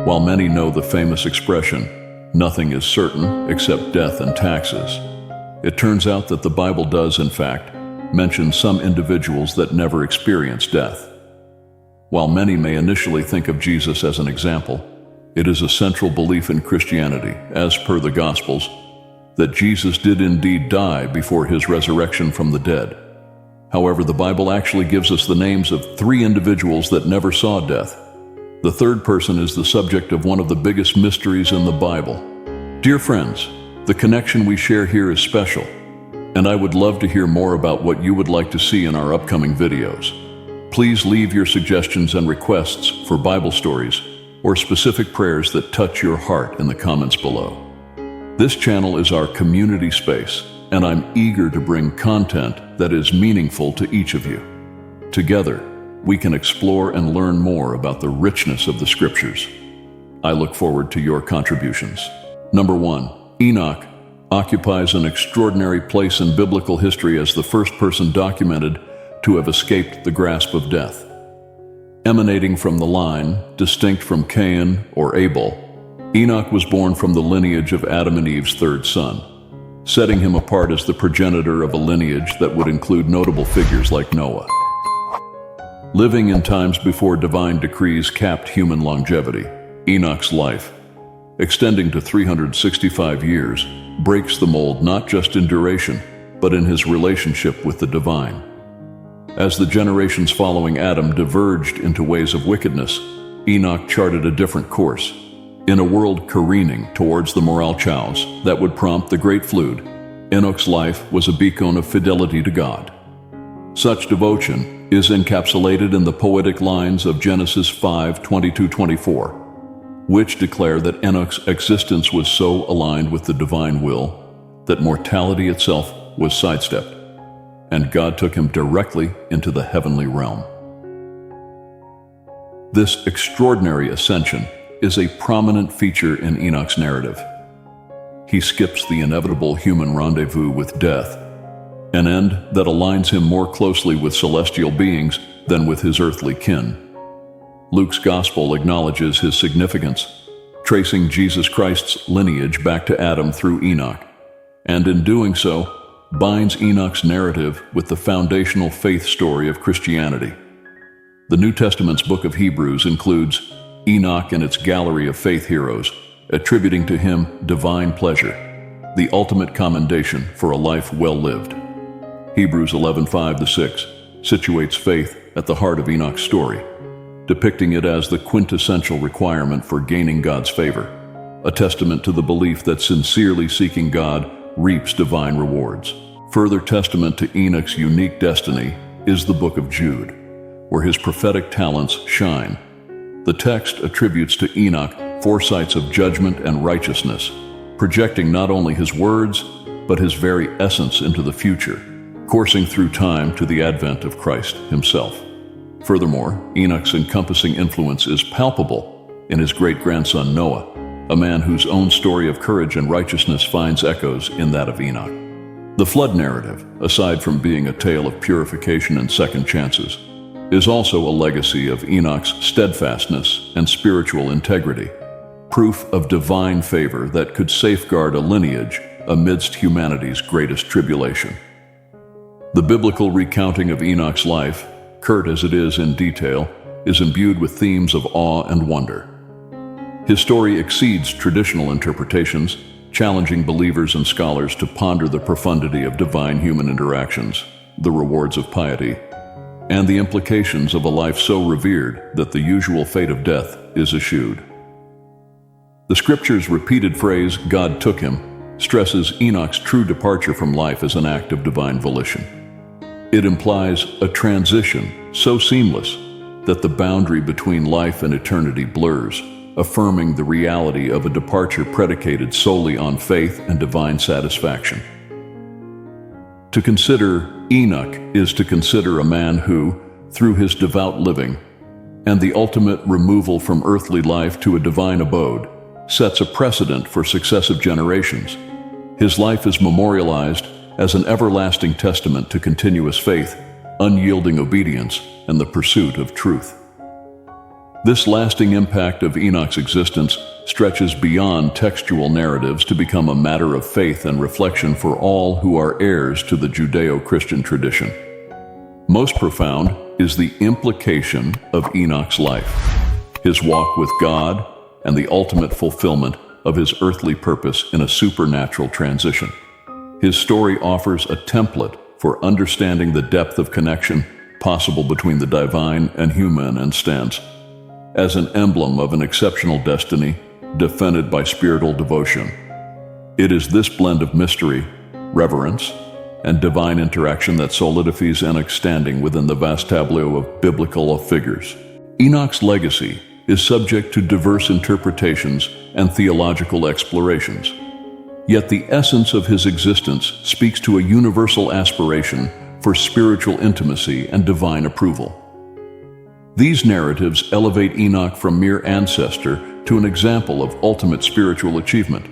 While many know the famous expression, "Nothing is certain except death and taxes," it turns out that the Bible does, in fact, mention some individuals that never experienced death. While many may initially think of Jesus as an example, it is a central belief in Christianity, as per the Gospels, that Jesus did indeed die before his resurrection from the dead. However, the Bible actually gives us the names of 3 individuals that never saw death. The third person is the subject of one of the biggest mysteries in the Bible. Dear friends, the connection we share here is special, and I would love to hear more about what you would like to see in our upcoming videos. Please leave your suggestions and requests for Bible stories or specific prayers that touch your heart in the comments below. This channel is our community space, and I'm eager to bring content that is meaningful to each of you. Together, we can explore and learn more about the richness of the Scriptures. I look forward to your contributions. Number 1. Enoch occupies an extraordinary place in biblical history as the first person documented to have escaped the grasp of death. Emanating from the line, distinct from Cain or Abel, Enoch was born from the lineage of Adam and Eve's third son, setting him apart as the progenitor of a lineage that would include notable figures like Noah. Living in times before divine decrees capped human longevity, Enoch's life, extending to 365 years, breaks the mold not just in duration, but in his relationship with the divine. As the generations following Adam diverged into ways of wickedness, Enoch charted a different course. In a world careening towards the moral chaos that would prompt the Great Flood, Enoch's life was a beacon of fidelity to God. Such devotion is encapsulated in the poetic lines of Genesis 5:22-24, which declare that Enoch's existence was so aligned with the divine will that mortality itself was sidestepped, and God took him directly into the heavenly realm. This extraordinary ascension is a prominent feature in Enoch's narrative. He skips the inevitable human rendezvous with death, an end that aligns him more closely with celestial beings than with his earthly kin. Luke's gospel acknowledges his significance, tracing Jesus Christ's lineage back to Adam through Enoch, and in doing so, binds Enoch's narrative with the foundational faith story of Christianity. The New Testament's book of Hebrews includes Enoch and its gallery of faith heroes, attributing to him divine pleasure, the ultimate commendation for a life well lived. Hebrews 11:5-6 situates faith at the heart of Enoch's story, depicting it as the quintessential requirement for gaining God's favor, a testament to the belief that sincerely seeking God reaps divine rewards. Further testament to Enoch's unique destiny is the book of Jude, where his prophetic talents shine. The text attributes to Enoch foresights of judgment and righteousness, projecting not only his words, but his very essence into the future, coursing through time to the advent of Christ himself. Furthermore, Enoch's encompassing influence is palpable in his great-grandson Noah, a man whose own story of courage and righteousness finds echoes in that of Enoch. The flood narrative, aside from being a tale of purification and second chances, is also a legacy of Enoch's steadfastness and spiritual integrity, proof of divine favor that could safeguard a lineage amidst humanity's greatest tribulation. The biblical recounting of Enoch's life, curt as it is in detail, is imbued with themes of awe and wonder. His story exceeds traditional interpretations, challenging believers and scholars to ponder the profundity of divine-human interactions, the rewards of piety, and the implications of a life so revered that the usual fate of death is eschewed. The Scripture's repeated phrase, "God took him," stresses Enoch's true departure from life as an act of divine volition. It implies a transition so seamless that the boundary between life and eternity blurs, affirming the reality of a departure predicated solely on faith and divine satisfaction. To consider Enoch is to consider a man who, through his devout living and the ultimate removal from earthly life to a divine abode, sets a precedent for successive generations. His life is memorialized as an everlasting testament to continuous faith, unyielding obedience, and the pursuit of truth. This lasting impact of Enoch's existence stretches beyond textual narratives to become a matter of faith and reflection for all who are heirs to the Judeo-Christian tradition. Most profound is the implication of Enoch's life, his walk with God, and the ultimate fulfillment of his earthly purpose in a supernatural transition. His story offers a template for understanding the depth of connection possible between the divine and human, and stands as an emblem of an exceptional destiny defended by spiritual devotion. It is this blend of mystery, reverence, and divine interaction that solidifies Enoch's standing within the vast tableau of biblical figures. Enoch's legacy is subject to diverse interpretations and theological explorations. Yet the essence of his existence speaks to a universal aspiration for spiritual intimacy and divine approval. These narratives elevate Enoch from mere ancestor to an example of ultimate spiritual achievement,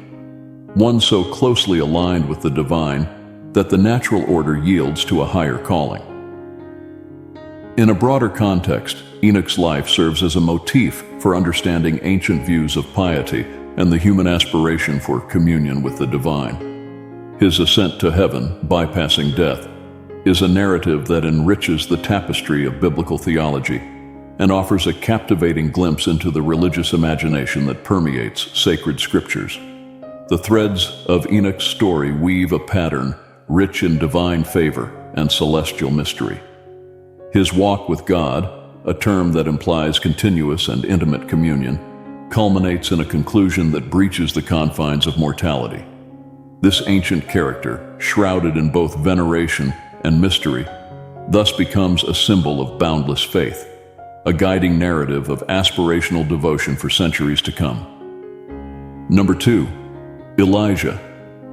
one so closely aligned with the divine that the natural order yields to a higher calling. In a broader context, Enoch's life serves as a motif for understanding ancient views of piety and the human aspiration for communion with the divine. His ascent to heaven, bypassing death, is a narrative that enriches the tapestry of biblical theology and offers a captivating glimpse into the religious imagination that permeates sacred scriptures. The threads of Enoch's story weave a pattern rich in divine favor and celestial mystery. His walk with God, a term that implies continuous and intimate communion, culminates in a conclusion that breaches the confines of mortality. This ancient character, shrouded in both veneration and mystery, thus becomes a symbol of boundless faith, a guiding narrative of aspirational devotion for centuries to come. Number 2, Elijah,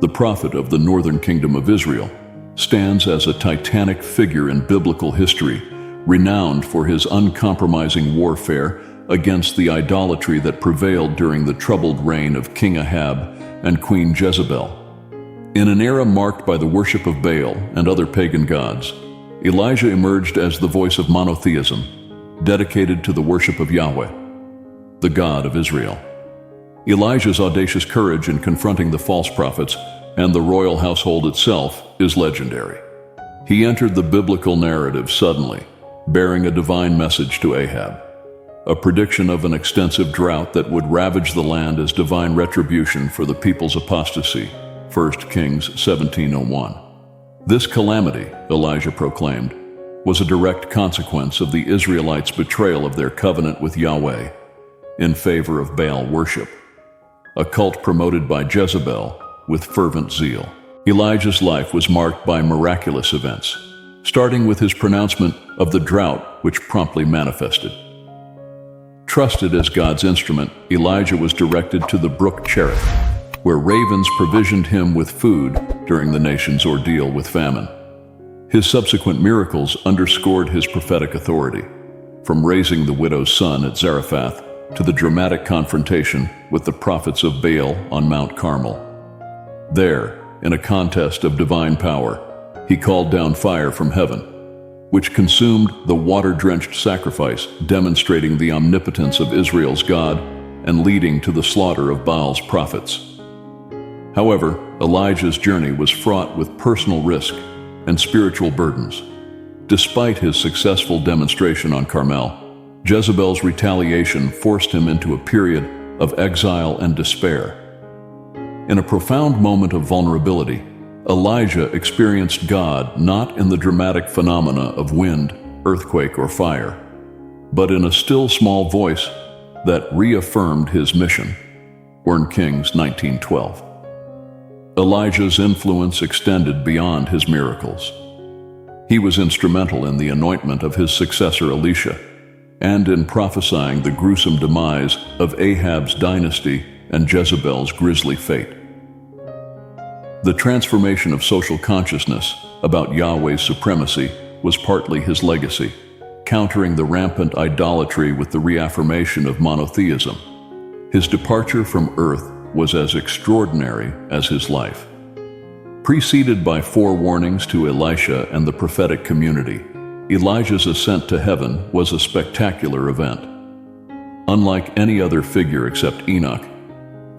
the prophet of the northern kingdom of Israel, stands as a titanic figure in biblical history, renowned for his uncompromising warfare against the idolatry that prevailed during the troubled reign of King Ahab and Queen Jezebel. In an era marked by the worship of Baal and other pagan gods, Elijah emerged as the voice of monotheism, dedicated to the worship of Yahweh, the God of Israel. Elijah's audacious courage in confronting the false prophets and the royal household itself is legendary. He entered the biblical narrative suddenly, bearing a divine message to Ahab, a prediction of an extensive drought that would ravage the land as divine retribution for the people's apostasy, 1 Kings 17:01. This calamity, Elijah proclaimed, was a direct consequence of the Israelites' betrayal of their covenant with Yahweh in favor of Baal worship, a cult promoted by Jezebel with fervent zeal. Elijah's life was marked by miraculous events, starting with his pronouncement of the drought which promptly manifested. Trusted as God's instrument, Elijah was directed to the brook Cherith, where ravens provisioned him with food during the nation's ordeal with famine. His subsequent miracles underscored his prophetic authority, from raising the widow's son at Zarephath to the dramatic confrontation with the prophets of Baal on Mount Carmel. There, in a contest of divine power, he called down fire from heaven, which consumed the water-drenched sacrifice, demonstrating the omnipotence of Israel's God and leading to the slaughter of Baal's prophets. However, Elijah's journey was fraught with personal risk and spiritual burdens. Despite his successful demonstration on Carmel, Jezebel's retaliation forced him into a period of exile and despair. In a profound moment of vulnerability, Elijah experienced God not in the dramatic phenomena of wind, earthquake, or fire, but in a still small voice that reaffirmed his mission. 1 Kings 19:12. Elijah's influence extended beyond his miracles. He was instrumental in the anointment of his successor Elisha, and in prophesying the gruesome demise of Ahab's dynasty and Jezebel's grisly fate. The transformation of social consciousness about Yahweh's supremacy was partly his legacy, countering the rampant idolatry with the reaffirmation of monotheism. His departure from earth was as extraordinary as his life. Preceded by 4 warnings to Elisha and the prophetic community, Elijah's ascent to heaven was a spectacular event. Unlike any other figure except Enoch,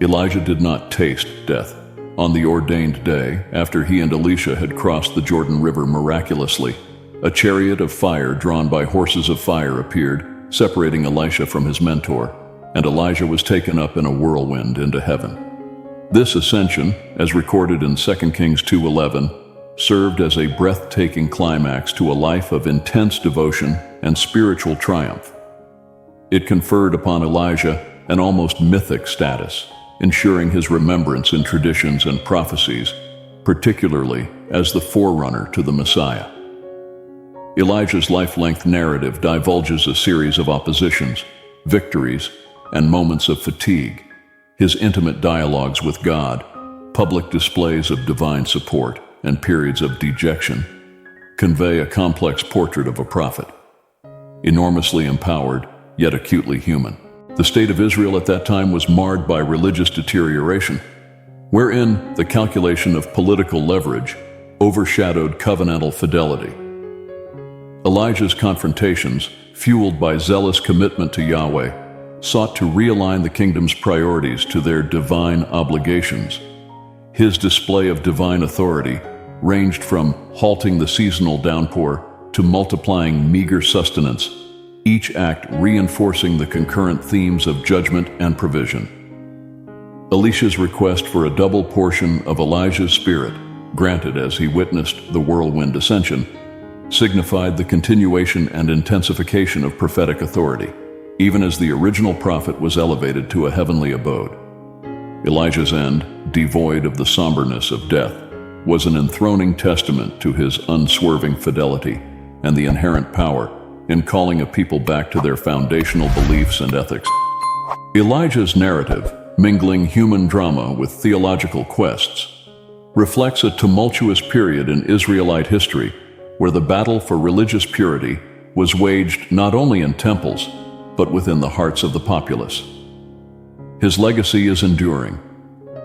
Elijah did not taste death. On the ordained day, after he and Elisha had crossed the Jordan River miraculously, a chariot of fire drawn by horses of fire appeared, separating Elisha from his mentor, and Elijah was taken up in a whirlwind into heaven. This ascension, as recorded in 2 Kings 2:11, served as a breathtaking climax to a life of intense devotion and spiritual triumph. It conferred upon Elijah an almost mythic status, ensuring his remembrance in traditions and prophecies, particularly as the forerunner to the Messiah. Elijah's life-length narrative divulges a series of oppositions, victories, and moments of fatigue. His intimate dialogues with God, public displays of divine support, and periods of dejection convey a complex portrait of a prophet. Enormously empowered, yet acutely human. The state of Israel at that time was marred by religious deterioration, wherein the calculation of political leverage overshadowed covenantal fidelity. Elijah's confrontations, fueled by zealous commitment to Yahweh, sought to realign the kingdom's priorities to their divine obligations. His display of divine authority ranged from halting the seasonal downpour to multiplying meager sustenance, each act reinforcing the concurrent themes of judgment and provision. Elisha's request for a double portion of Elijah's spirit, granted as he witnessed the whirlwind ascension, signified the continuation and intensification of prophetic authority, even as the original prophet was elevated to a heavenly abode. Elijah's end, devoid of the somberness of death, was an enthroning testament to his unswerving fidelity and the inherent power in calling a people back to their foundational beliefs and ethics. Elijah's narrative, mingling human drama with theological quests, reflects a tumultuous period in Israelite history where the battle for religious purity was waged not only in temples, but within the hearts of the populace. His legacy is enduring.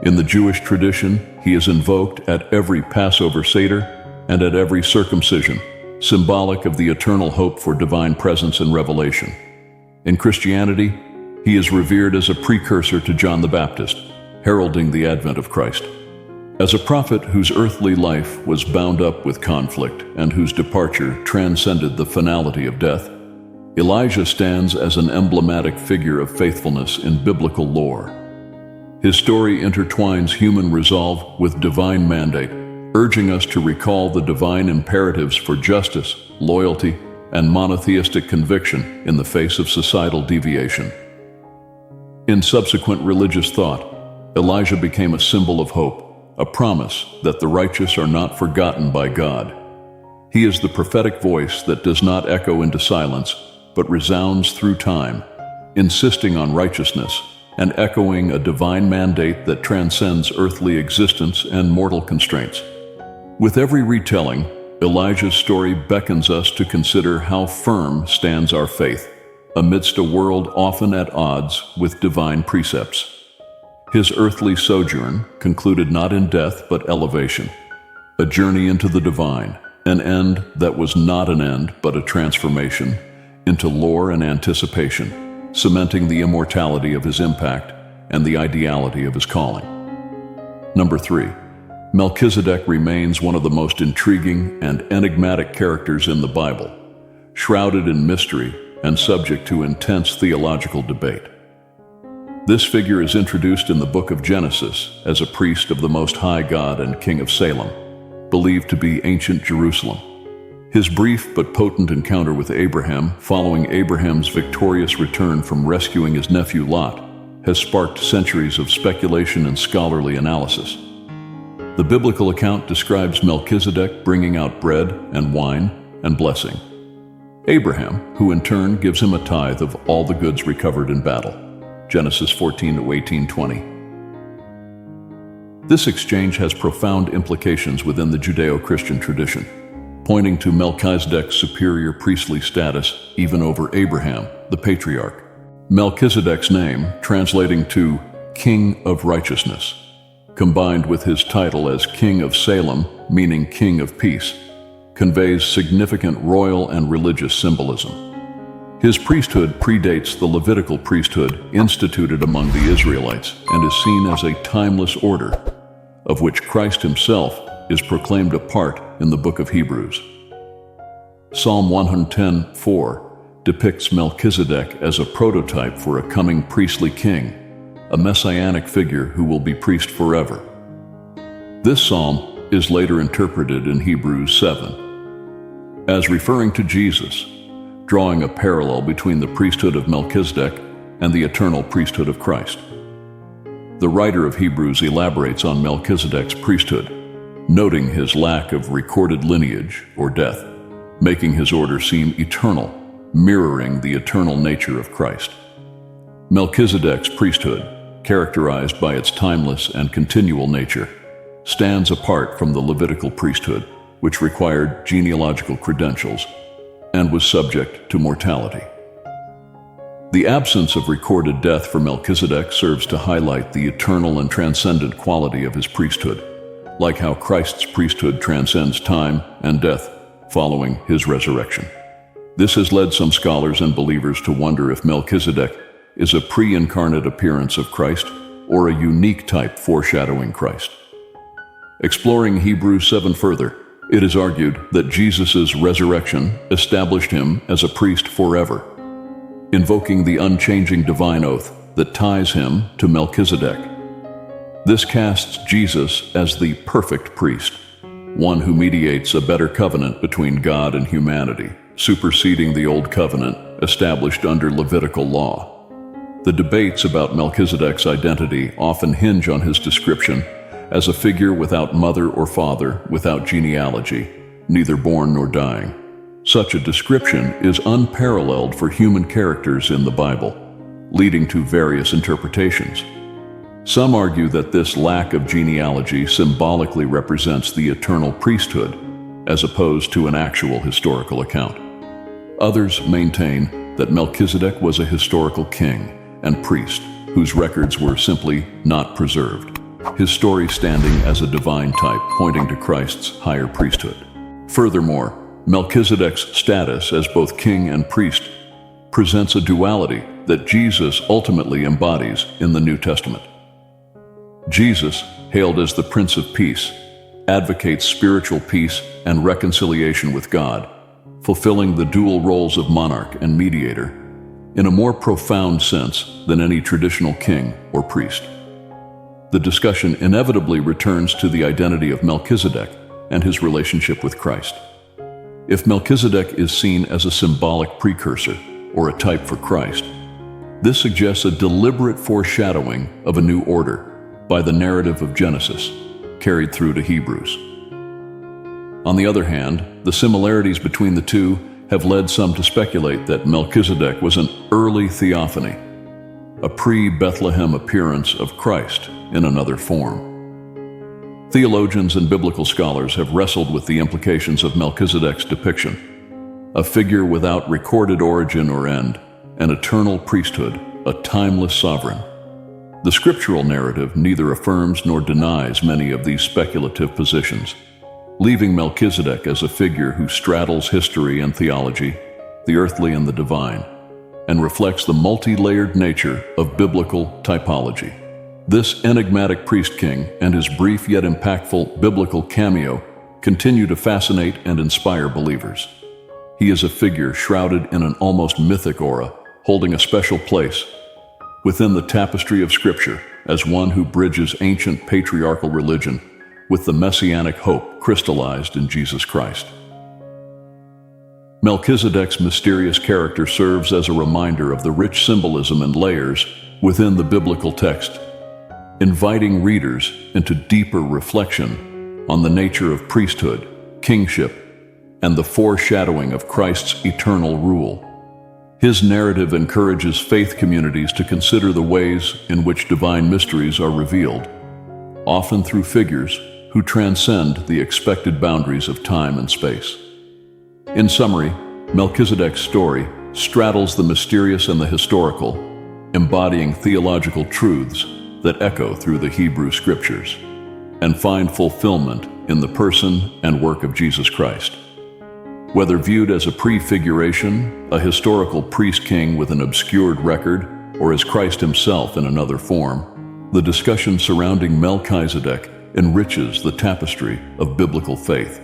In the Jewish tradition, he is invoked at every Passover Seder and at every circumcision, symbolic of the eternal hope for divine presence and revelation. In Christianity, he is revered as a precursor to John the Baptist, heralding the advent of Christ. As a prophet whose earthly life was bound up with conflict and whose departure transcended the finality of death, Elijah stands as an emblematic figure of faithfulness in biblical lore. His story intertwines human resolve with divine mandate, urging us to recall the divine imperatives for justice, loyalty, and monotheistic conviction in the face of societal deviation. In subsequent religious thought, Elijah became a symbol of hope, a promise that the righteous are not forgotten by God. He is the prophetic voice that does not echo into silence, but resounds through time, insisting on righteousness and echoing a divine mandate that transcends earthly existence and mortal constraints. With every retelling, Elijah's story beckons us to consider how firm stands our faith amidst a world often at odds with divine precepts. His earthly sojourn concluded not in death but elevation, a journey into the divine, an end that was not an end but a transformation into lore and anticipation, cementing the immortality of his impact and the ideality of his calling. Number 3. Melchizedek remains one of the most intriguing and enigmatic characters in the Bible, shrouded in mystery and subject to intense theological debate. This figure is introduced in the book of Genesis as a priest of the Most High God and King of Salem, believed to be ancient Jerusalem. His brief but potent encounter with Abraham, following Abraham's victorious return from rescuing his nephew Lot, has sparked centuries of speculation and scholarly analysis. The biblical account describes Melchizedek bringing out bread and wine and blessing Abraham, who in turn gives him a tithe of all the goods recovered in battle. Genesis 14-18:20. This exchange has profound implications within the Judeo-Christian tradition, pointing to Melchizedek's superior priestly status even over Abraham, the patriarch. Melchizedek's name, translating to King of Righteousness, combined with his title as King of Salem, meaning King of Peace, conveys significant royal and religious symbolism. His priesthood predates the Levitical priesthood instituted among the Israelites and is seen as a timeless order, of which Christ himself is proclaimed a part in the book of Hebrews. Psalm 110:4 depicts Melchizedek as a prototype for a coming priestly king, a messianic figure who will be priest forever. This psalm is later interpreted in Hebrews 7 as referring to Jesus, drawing a parallel between the priesthood of Melchizedek and the eternal priesthood of Christ. The writer of Hebrews elaborates on Melchizedek's priesthood, noting his lack of recorded lineage or death, making his order seem eternal, mirroring the eternal nature of Christ. Melchizedek's priesthood, characterized by its timeless and continual nature, stands apart from the Levitical priesthood, which required genealogical credentials and was subject to mortality. The absence of recorded death for Melchizedek serves to highlight the eternal and transcendent quality of his priesthood, like how Christ's priesthood transcends time and death following his resurrection. This has led some scholars and believers to wonder if Melchizedek is a pre-incarnate appearance of Christ or a unique type foreshadowing Christ. Exploring Hebrews 7 further, it is argued that Jesus' resurrection established him as a priest forever, invoking the unchanging divine oath that ties him to Melchizedek. This casts Jesus as the perfect priest, one who mediates a better covenant between God and humanity, superseding the old covenant established under Levitical law. The debates about Melchizedek's identity often hinge on his description as a figure without mother or father, without genealogy, neither born nor dying. Such a description is unparalleled for human characters in the Bible, leading to various interpretations. Some argue that this lack of genealogy symbolically represents the eternal priesthood, as opposed to an actual historical account. Others maintain that Melchizedek was a historical king and priest whose records were simply not preserved, his story standing as a divine type pointing to Christ's higher priesthood. Furthermore, Melchizedek's status as both king and priest presents a duality that Jesus ultimately embodies in the New Testament. Jesus, hailed as the Prince of Peace, advocates spiritual peace and reconciliation with God, fulfilling the dual roles of monarch and mediator in a more profound sense than any traditional king or priest. The discussion inevitably returns to the identity of Melchizedek and his relationship with Christ. If Melchizedek is seen as a symbolic precursor or a type for Christ, this suggests a deliberate foreshadowing of a new order by the narrative of Genesis, carried through to Hebrews. On the other hand, the similarities between the two have led some to speculate that Melchizedek was an early theophany, a pre-Bethlehem appearance of Christ in another form. Theologians and biblical scholars have wrestled with the implications of Melchizedek's depiction, a figure without recorded origin or end, an eternal priesthood, a timeless sovereign. The scriptural narrative neither affirms nor denies many of these speculative positions, leaving Melchizedek as a figure who straddles history and theology, the earthly and the divine, and reflects the multi-layered nature of biblical typology. This enigmatic priest-king and his brief yet impactful biblical cameo continue to fascinate and inspire believers. He is a figure shrouded in an almost mythic aura, holding a special place within the tapestry of Scripture as one who bridges ancient patriarchal religion with the messianic hope crystallized in Jesus Christ. Melchizedek's mysterious character serves as a reminder of the rich symbolism and layers within the biblical text, inviting readers into deeper reflection on the nature of priesthood, kingship, and the foreshadowing of Christ's eternal rule. His narrative encourages faith communities to consider the ways in which divine mysteries are revealed, often through figures who transcend the expected boundaries of time and space. In summary, Melchizedek's story straddles the mysterious and the historical, embodying theological truths that echo through the Hebrew Scriptures and find fulfillment in the person and work of Jesus Christ. Whether viewed as a prefiguration, a historical priest-king with an obscured record, or as Christ himself in another form, the discussion surrounding Melchizedek enriches the tapestry of biblical faith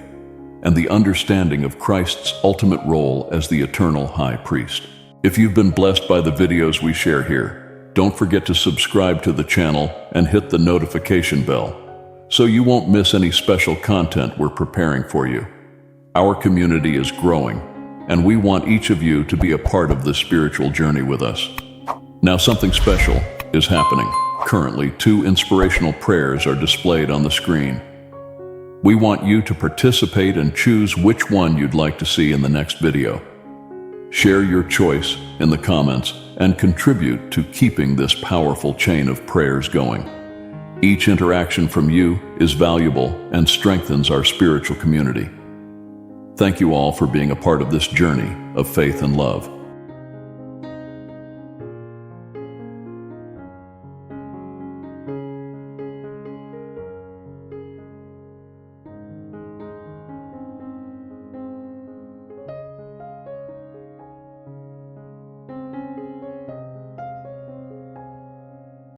and the understanding of Christ's ultimate role as the eternal high priest. If you've been blessed by the videos we share here, don't forget to subscribe to the channel and hit the notification bell so you won't miss any special content we're preparing for you. Our community is growing, and we want each of you to be a part of this spiritual journey with us. Now, something special is happening. Currently, 2 inspirational prayers are displayed on the screen. We want you to participate and choose which one you'd like to see in the next video. Share your choice in the comments and contribute to keeping this powerful chain of prayers going. Each interaction from you is valuable and strengthens our spiritual community. Thank you all for being a part of this journey of faith and love.